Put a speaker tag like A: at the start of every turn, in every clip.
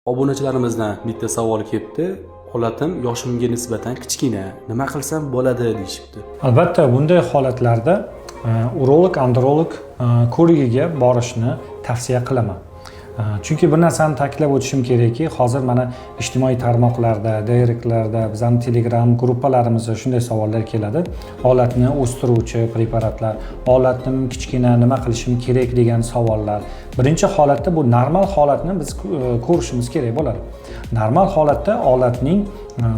A: Obunachilarimizdan bitta savol kelibdi. Holatim yoshimga nisbatan kichkina. Nima qilsam bo'ladi deyshibdi.
B: Albatta, bunday holatlarda urolog, androlog ko'rigiga borishni tavsiya qilaman. Chunki bir narsani ta'kidlab o'tishim kerakki, hozir mana ijtimoiy tarmoqlarda, direktlarda, bizning Telegram gruppalarimizda shunday savollar keladi. Holatni o'stiruvchi preparatlar, holatni kichkina nima qilishim kerak degan savollar. Birinchi holatda bu normal holatni biz ko'rishimiz kerak bo'ladi. Normal holatda olatning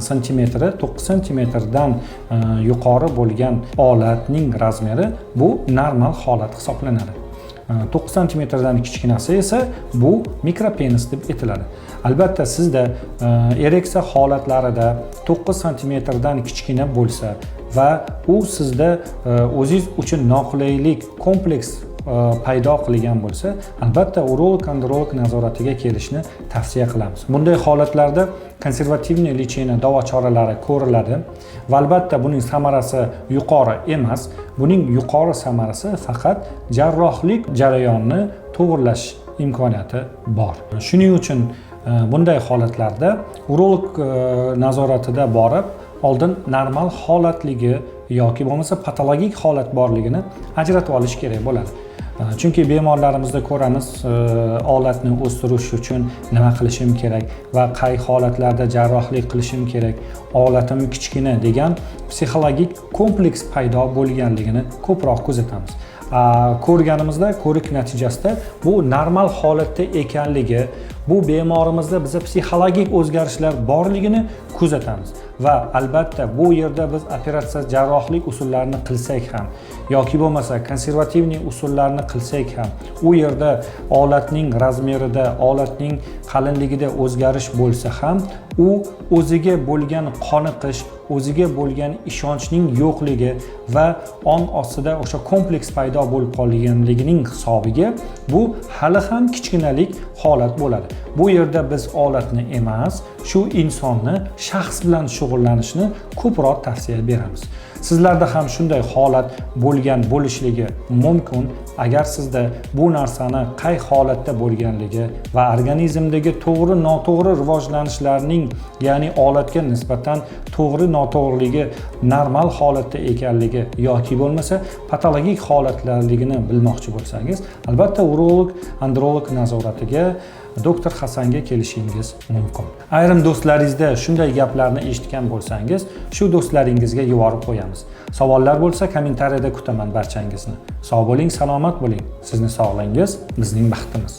B: santimetri 9 santimetrdan yuqori bo'lgan olatning razmeri bu normal holat hisoblanadi. 9 santimetrdan kichkinasi esa bu mikropenis deb aytiladi. Albatta sizda ereksiya holatlarida 9 santimetrdan kichkina bo'lsa va u sizda o'zingiz uchun noqulaylik, kompleks paydo qilgan bo'lsa, albatta urolog, androlog nazoratiga kelishni tavsiya qilamiz. Bunday holatlarda konservativniy lecheniya davo choralari ko'riladi va albatta buning samarasi yuqori emas. Buning yuqori samarasi faqat jarrohlik jarayonni to'g'irlash imkoniyati bor. Shuning uchun bunday holatlarda urolog nazoratida borib, oldin normal holatligi yoki bo'lmasa patologik holat borligini ajratib olish kerak bo'ladi. Chunki bemorlarimizda ko'ramiz, olatni o'stirish uchun nima qilishim kerak va qay holatlarda jarrohlik qilishim kerak, olatim kichkina degan psixologik kompleks paydo bo'lganligini ko'proq kuzatamiz. Ko'rganimizda, ko'rik natijasida bu normal holatda ekanligi, bu bemorimizda biza psixologik o'zgarishlar borligini kuzatamiz. Va albatta bu yerda biz operatsiya jarrohlik usullarini qilsak ham yoki bo'lmasa konservativniy usullarni qilsak ham, u yerda olatning razmerida, olatning qalinligida o'zgarish bo'lsa ham, u o'ziga bo'lgan qoniqish, o'ziga bo'lgan ishonchning yo'qligi va ong ostida o'sha kompleks paydo bo'lib qolganligining hisobiga bu hali ham kichkinalik holat bo'ladi. Bu yerda biz olatni emas, shu insonni shaxs bilan shug'ullanishni ko'proq tavsiya beramiz. Sizlarda ham shunday holat bo'lgan bo'lishligi mumkin. Agar sizda bu narsani qay holatda bo'lganligi va organizmdagi to'g'ri noto'g'ri rivojlanishlarning, ya'ni olatga nisbatan to'g'ri noto'g'riligi normal holatda ekanligi yoki bo'lmasa patologik holatlarligini bilmoqchi bo'lsangiz, albatta urolog, androlog nazoratiga doktor Hasanga kelishingiz mumkin. Ayrim do'stlaringizda shunday gaplarni eshitgan bo'lsangiz, shu do'stlaringizga yuborib qo'yamiz. Savollar bo'lsa kommentariyada kutaman barchangizni. Sog' bo'ling, salomat bo'ling. Sizning sog'ligingiz bizning baxtimiz.